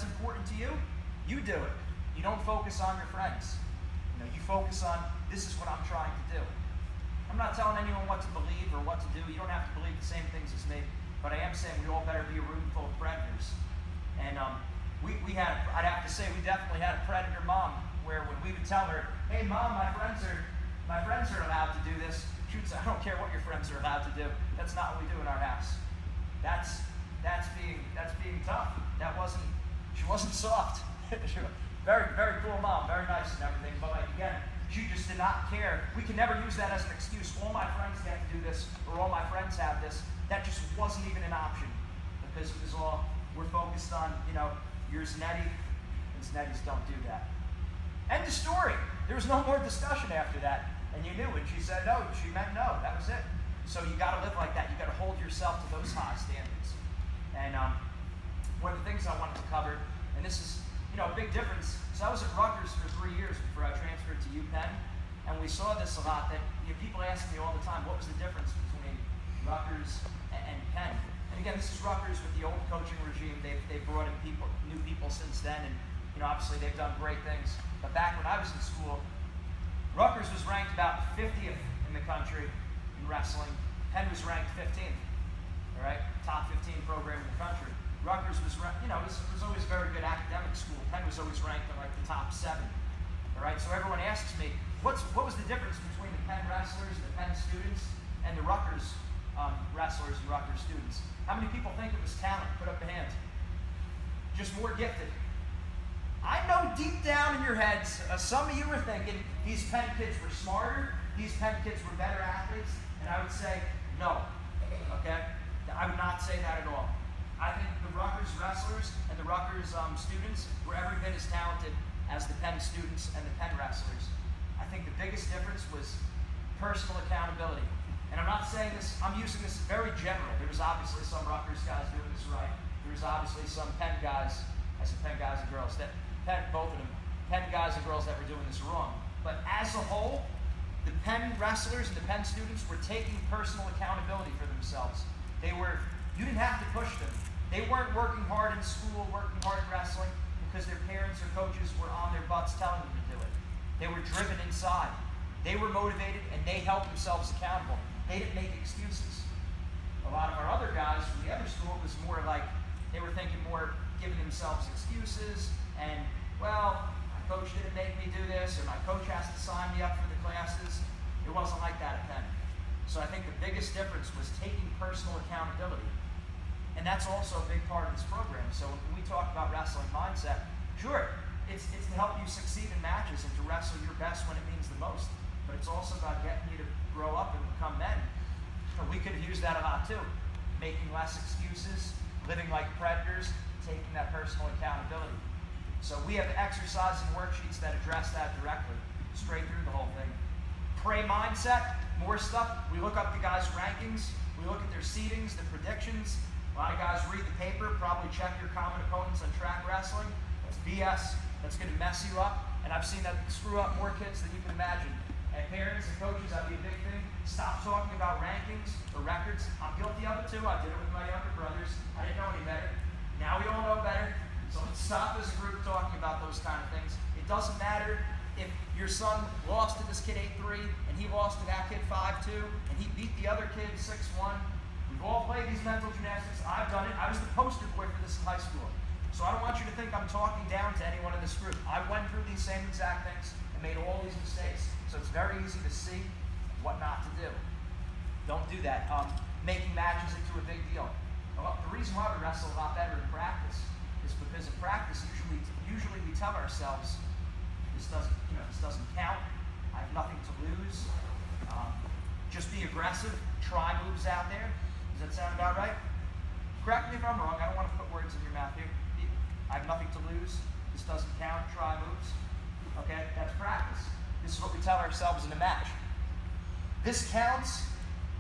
that's important to you, you do it. You don't focus on your friends. You focus on, this is what I'm trying to do. I'm not telling anyone what to believe or what to do. You don't have to believe the same things as me, but I am saying we all better be a room full of predators. And I'd have to say, we definitely had a predator mom, where when we would tell her, hey mom, my friends are allowed to do this, she would say, I don't care what your friends are allowed to do. That's not what we do in our house. That's being tough. She wasn't soft. Very, very cool mom, very nice and everything, but again, she just did not care. We can never use that as an excuse. All my friends get to do this, or all my friends have this. That just wasn't even an option, because it was all, we're focused on, you're Zanetti, and Zanettis don't do that. End of story. There was no more discussion after that, and you knew it. She said no, she meant no, that was it. So you got to live like that. You got to hold yourself to those high standards. And one of the things I wanted to cover, and this is, a big difference. So I was at Rutgers for 3 years before I transferred to UPenn, and we saw this a lot, that people ask me all the time, what was the difference between Rutgers and Penn? And again, this is Rutgers with the old coaching regime. They've brought in new people since then, and obviously they've done great things. But back when I was in school, Rutgers was ranked about 50th in the country in wrestling. Penn was ranked 15th. All right, top 15 program in the country. Rutgers was, was always a very good academic school. Penn was always ranked in the top 7. All right, so everyone asks me, what was the difference between the Penn wrestlers and the Penn students and the Rutgers wrestlers and Rutgers students? How many people think it was talent? Put up a hand. Just more gifted. I know deep down in your heads, some of you are thinking these Penn kids were smarter, these Penn kids were better athletes, and I would say no. Okay, I would not say that at all. I think the Rutgers wrestlers and the Rutgers students were every bit as talented as the Penn students and the Penn wrestlers. I think the biggest difference was personal accountability. And I'm not saying this, I'm using this very general. There was obviously some Rutgers guys doing this right. There was obviously some Penn guys, I said Penn guys and girls, both of them, Penn guys and girls that were doing this wrong. But as a whole, the Penn wrestlers and the Penn students were taking personal accountability for themselves. You didn't have to push them. They weren't working hard in school, working hard in wrestling, because their parents or coaches were on their butts telling them to do it. They were driven inside. They were motivated, and they held themselves accountable. They didn't make excuses. A lot of our other guys from the other school was more like, they were thinking more, giving themselves excuses, and, well, my coach didn't make me do this, or my coach has to sign me up for the classes. It wasn't like that at Penn. So I think the biggest difference was taking personal accountability. And that's also a big part of this program. So when we talk about wrestling mindset, sure, it's to help you succeed in matches and to wrestle your best when it means the most. But it's also about getting you to grow up and become men. We could have used that a lot too. Making less excuses, living like predators, taking that personal accountability. So we have exercises and worksheets that address that directly, straight through the whole thing. Prey mindset, more stuff. We look up the guys' rankings. We look at their seedings, the predictions. A lot of guys read the paper, probably check your common opponents on track wrestling. That's BS. That's going to mess you up. And I've seen that screw up more kids than you can imagine. And parents and coaches, that'd be a big thing. Stop talking about rankings or records. I'm guilty of it too. I did it with my younger brothers. I didn't know any better. Now we all know better. So let's stop as a group talking about those kind of things. It doesn't matter if your son lost to this kid 8-3 and he lost to that kid 5-2 and he beat the other kid 6-1. We've all played these mental gymnastics. I've done it. I was the poster boy for this in high school. So I don't want you to think I'm talking down to anyone in this group. I went through these same exact things and made all these mistakes. So it's very easy to see what not to do. Don't do that. Making matches into a big deal. Well, the reason why we wrestle a lot better in practice is because in practice, usually we tell ourselves, this doesn't count. I have nothing to lose. Just be aggressive. Try moves out there. Does that sound about right? Correct me if I'm wrong. I don't want to put words in your mouth here. I have nothing to lose. This doesn't count. Try moves. Okay? That's practice. This is what we tell ourselves in a match. This counts.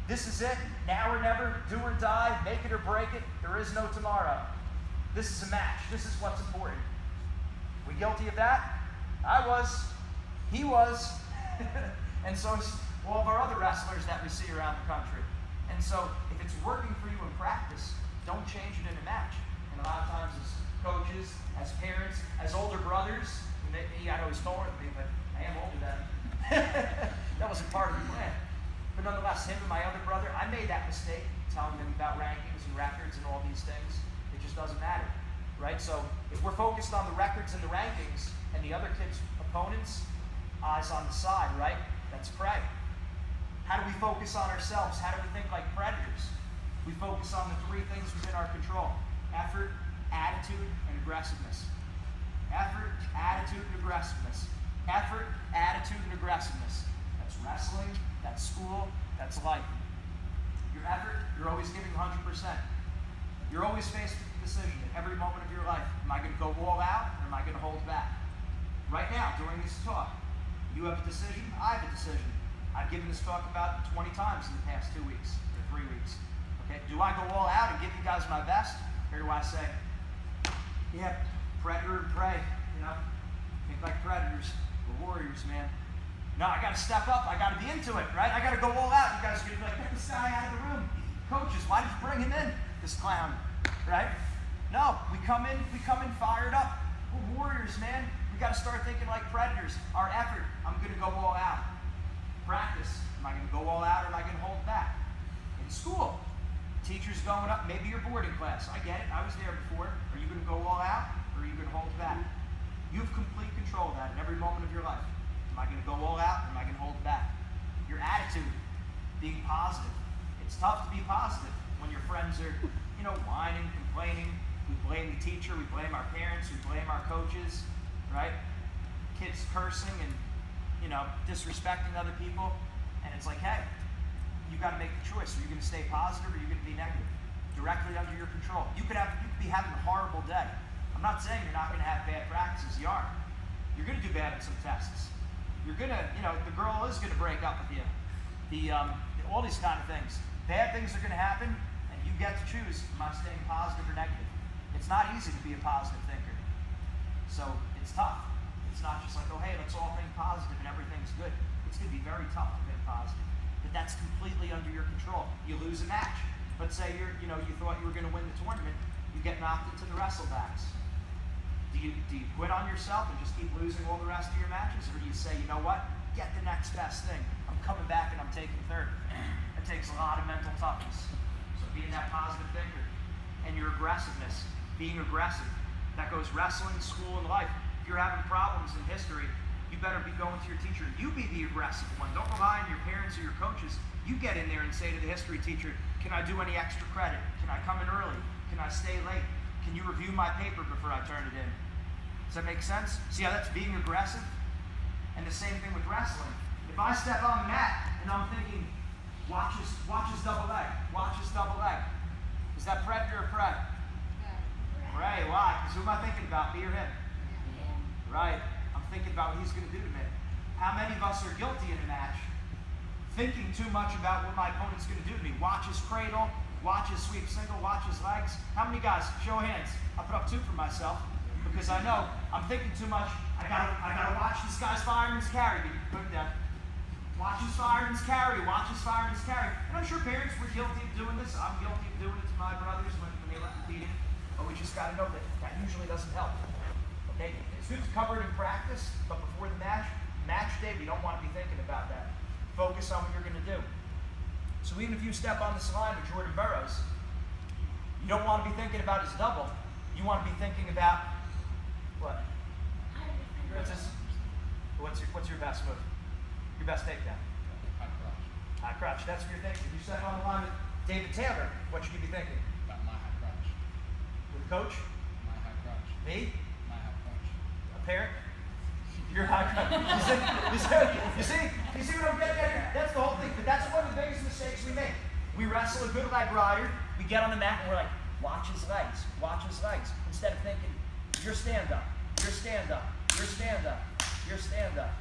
This is it. Now or never. Do or die. Make it or break it. There is no tomorrow. This is a match. This is what's important. We guilty of that? I was. He was. And so is all of our other wrestlers that we see around the country. And so if it's working for you in practice, don't change it in a match. And a lot of times, as coaches, as parents, as older brothers. I know he's taller than me, but I am older than him. That wasn't part of the plan. But nonetheless, him and my other brother, I made that mistake, telling them about rankings and records and all these things. It just doesn't matter, right? So if we're focused on the records and the rankings and the other kids' opponents, eyes on the side, right? Let's pray. How do we focus on ourselves? How do we think like predators? We focus on the three things within our control: effort, attitude, and aggressiveness. Effort, attitude, and aggressiveness. Effort, attitude, and aggressiveness. That's wrestling, that's school, that's life. Your effort, you're always giving 100%. You're always faced with the decision at every moment of your life. Am I going to go all out, or am I going to hold back? Right now, during this talk, you have a decision, I have a decision. I've given this talk about 20 times in the past 2 weeks, or 3 weeks. Okay, do I go all out and give you guys my best? Or do I say, yeah, predator and prey, think like predators, we're warriors, man. No, I got to step up, I got to be into it, right? I got to go all out. You guys are going to be like, get this guy out of the room. Coaches, why did you bring him in, this clown, right? No, we come in fired up. We're warriors, man. We got to start thinking like predators. Our effort, I'm going to go all out. Practice, am I going to go all out, or am I going to hold back? In school, teachers going up, maybe your boarding class. I get it, I was there before. Are you going to go all out, or are you going to hold back? You have complete control of that in every moment of your life. Am I going to go all out, or am I going to hold back? Your attitude, being positive. It's tough to be positive when your friends are, whining, complaining. We blame the teacher, we blame our parents, we blame our coaches, right? Kids cursing and, disrespecting other people. And it's like, hey, you got to make the choice. Are you going to stay positive, or are you going to be negative? Directly under your control. You could be having a horrible day. I'm not saying you're not going to have bad practices. You are. You're going to do bad at some tests. You're going to, the girl is going to break up with you. All these kind of things. Bad things are going to happen, and you get to choose, am I staying positive or negative? It's not easy to be a positive thinker. So it's tough. It's not just like, oh, hey, let's all think positive and everything's good. It's going to be very tough to think positive. But that's completely under your control. You lose a match. Let's say you thought you were going to win the tournament. You get knocked into the wrestlebacks. Do you quit on yourself and just keep losing all the rest of your matches? Or do you say, you know what? Get the next best thing. I'm coming back and I'm taking third. It takes a lot of mental toughness. So being that positive thinker. And your aggressiveness. Being aggressive. That goes wrestling, school, and life. If you're having problems in history, you better be going to your teacher. You be the aggressive one. Don't rely on your parents or your coaches. You get in there and say to the history teacher, can I do any extra credit? Can I come in early? Can I stay late? Can you review my paper before I turn it in? Does that make sense? See how that's being aggressive? And the same thing with wrestling. If I step on the mat and I'm thinking, watch his double leg, is that predator or prey? Prey. Why? Because who am I thinking about, me or him? Right. I'm thinking about what he's going to do to me. How many of us are guilty in a match, thinking too much about what my opponent's going to do to me? Watch his cradle, watch his sweep single, watch his legs. How many guys? Show of hands. I'll put up 2 for myself because I know I'm thinking too much. I gotta watch this guy's fireman's carry. Put him down. Watch his fireman's carry. Watch his fireman's carry. And I'm sure parents were guilty of doing this. I'm guilty of doing it to my brothers when they let me beat it. But we just got to know that usually doesn't help. Okay? It's good to cover it in practice, but before the match day, we don't want to be thinking about that. Focus on what you're going to do. So even if you step on this line with Jordan Burroughs, you don't want to be thinking about his double. You want to be thinking about what? What's your best move? Your best takedown? High crotch. That's what you're thinking. If you step on the line with David Taylor, what should you be thinking? About my high crotch. With coach? My high crotch. Me? My high crotch. A parent? Your high crotch. You see what I'm getting at here? That's the whole thing. But that's one of the biggest mistakes we make. We wrestle a good leg rider. We get on the mat and we're like, watch his legs. Watch his legs. Instead of thinking, you're stand up. You're stand up. You're stand up. You're stand up.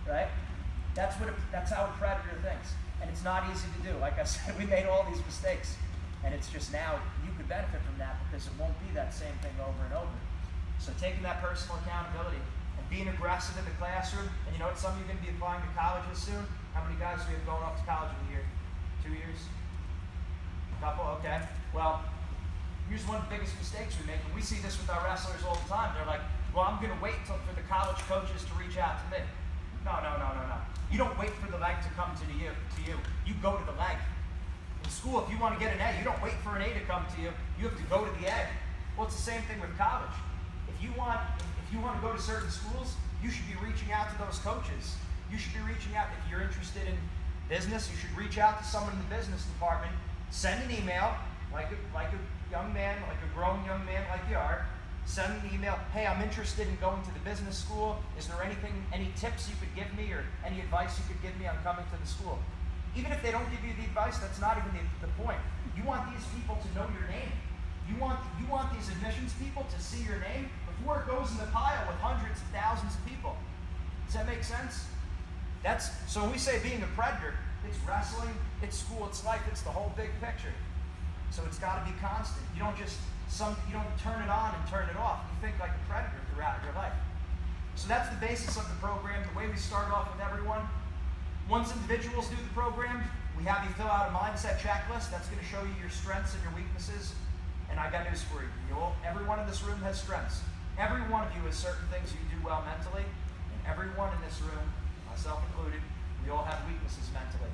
Right? That's how a predator thinks. And it's not easy to do. Like I said, we made all these mistakes. And it's just now, you could benefit from that because it won't be that same thing over and over. So taking that personal accountability and being aggressive in the classroom, and you know what, some of you are going to be applying to colleges soon. How many guys do we have going off to college in a year? 2 years? A couple? Okay. Well, Here's one of the biggest mistakes we make, and we see this with our wrestlers all the time. They're like, well, I'm going to wait for the college coaches to reach out to me. No. You don't wait for the leg to come to you. You go to the leg. In school, if you want to get an A, you don't wait for an A to come to you. You have to go to the A. Well, it's the same thing with college. If you want to go to certain schools, you should be reaching out to those coaches. You should be reaching out. If you're interested in business, you should reach out to someone in the business department. Send an email, like a young man, like a grown young man like you are. Send an email. Hey, I'm interested in going to the business school. Is there any tips you could give me or any advice you could give me on coming to the school? Even if they don't give you the advice, that's not even the point. You want these people to know your name. You want these admissions people to see your name before it goes in the pile with hundreds of thousands of people. Does that make sense? So when we say being a predator, it's wrestling, it's school, it's life, it's the whole big picture. So it's got to be constant. You don't turn it on and turn it off. You think like a predator throughout your life. So that's the basis of the program. The way we start off with everyone. Once individuals do the program, we have you fill out a mindset checklist. That's going to show you your strengths and your weaknesses. And I got news for you. Every one in this room has strengths. Every one of you has certain things you do well mentally. And everyone in this room, myself included, we all have weaknesses mentally.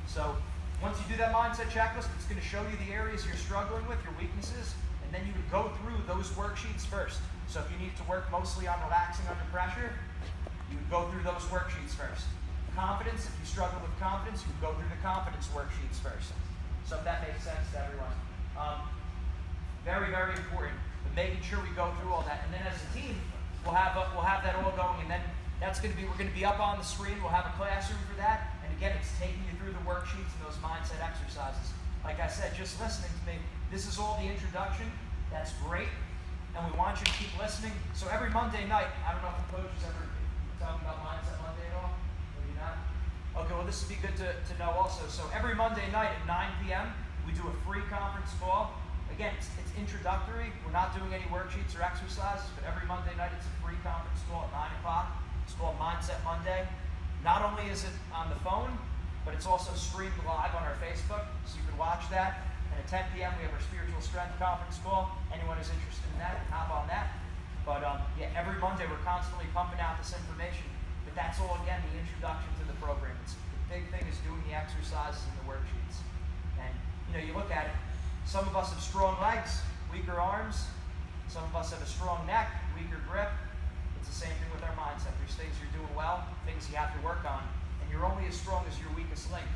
So once you do that mindset checklist, it's going to show you the areas you're struggling with, your weaknesses, and then you would go through those worksheets first. So if you need to work mostly on relaxing under pressure, you would go through those worksheets first. Confidence, if you struggle with confidence, you would go through the confidence worksheets first. So if that makes sense to everyone. Very, very important. But making sure we go through all that. And then as a team, we'll have that all going, and then we're going to be up on the screen. We'll have a classroom for that. And again, it's taking you through the worksheets and those mindset exercises. Like I said, just listening to me, this is all the introduction. That's great. And we want you to keep listening. So every Monday night, I don't know if the coaches ever talking about Mindset Monday at all? Maybe not? Okay, well this would be good to know also. So every Monday night at 9 p.m., we do a free conference call. Again, it's introductory. We're not doing any worksheets or exercises, but every Monday night it's a free conference call at 9 o'clock. It's called Mindset Monday. Not only is it on the phone, but it's also streamed live on our Facebook, so you can watch that. And at 10 p.m. we have our Spiritual Strength Conference call. Anyone who's interested in that, hop on that. But every Monday we're constantly pumping out this information. But that's all, again, the introduction to the program. The big thing is doing the exercises and the worksheets. And, you look at it. Some of us have strong legs, weaker arms. Some of us have a strong neck, weaker grip. It's the same thing with our mindset. There's things you're doing well, things you have to work on. And you're only as strong as your weakest link,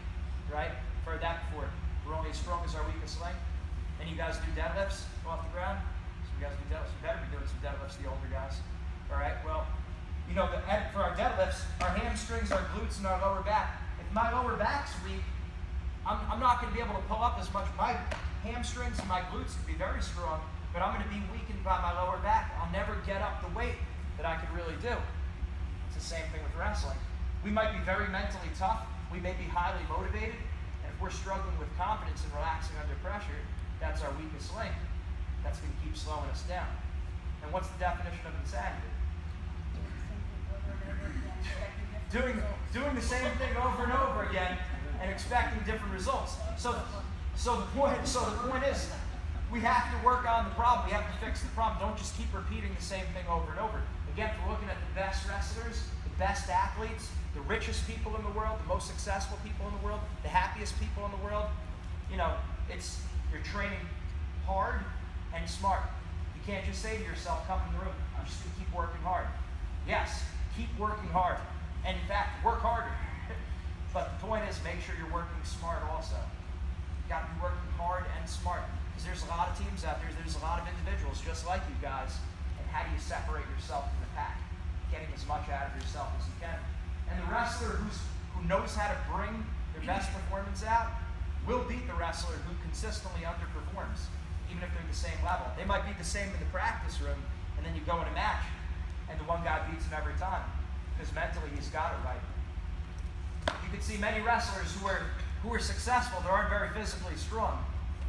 right? I've heard that before. We're only as strong as our weakest link. And you guys do deadlifts off the ground? So you guys do deadlifts. You better be doing some deadlifts, the older guys. All right, well, for our deadlifts, our hamstrings, our glutes, and our lower back. If my lower back's weak, I'm not going to be able to pull up as much. My hamstrings and my glutes can be very strong, but I'm going to be weakened by my lower back. I'll never get up the weight that I could really do. It's the same thing with wrestling. We might be very mentally tough. We may be highly motivated. And if we're struggling with confidence and relaxing under pressure, that's our weakest link. That's going to keep slowing us down. And what's the definition of insanity? Doing the same thing over and over again and expecting different results. So the point is, we have to work on the problem. We have to fix the problem. Don't just keep repeating the same thing over and over. Again, if we're looking at the best wrestlers, the best athletes, the richest people in the world, the most successful people in the world, the happiest people in the world, you're training hard and smart. You can't just say to yourself, come in the room, I'm just going to keep working hard. Yes, keep working hard. And in fact, work harder. But the point is, make sure you're working smart also. You've got to be working hard and smart. Because there's a lot of teams out there, there's a lot of individuals just like you guys. And how do you separate yourself from the pack? Getting as much out of yourself as you can. And the wrestler who knows how to bring their best performance out will beat the wrestler who consistently underperforms, even if they're the same level. They might be the same in the practice room, and then you go in a match, and the one guy beats him every time, because mentally he's got it right. You can see many wrestlers who are successful that aren't very physically strong,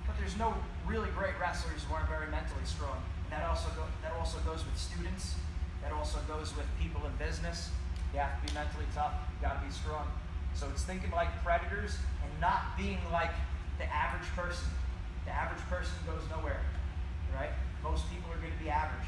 but there's no really great wrestlers who aren't very mentally strong. And that also goes with students. That also goes with people in business. You have to be mentally tough. You got to be strong. So it's thinking like predators and not being like the average person. The average person goes nowhere. right? Most people are going to be average.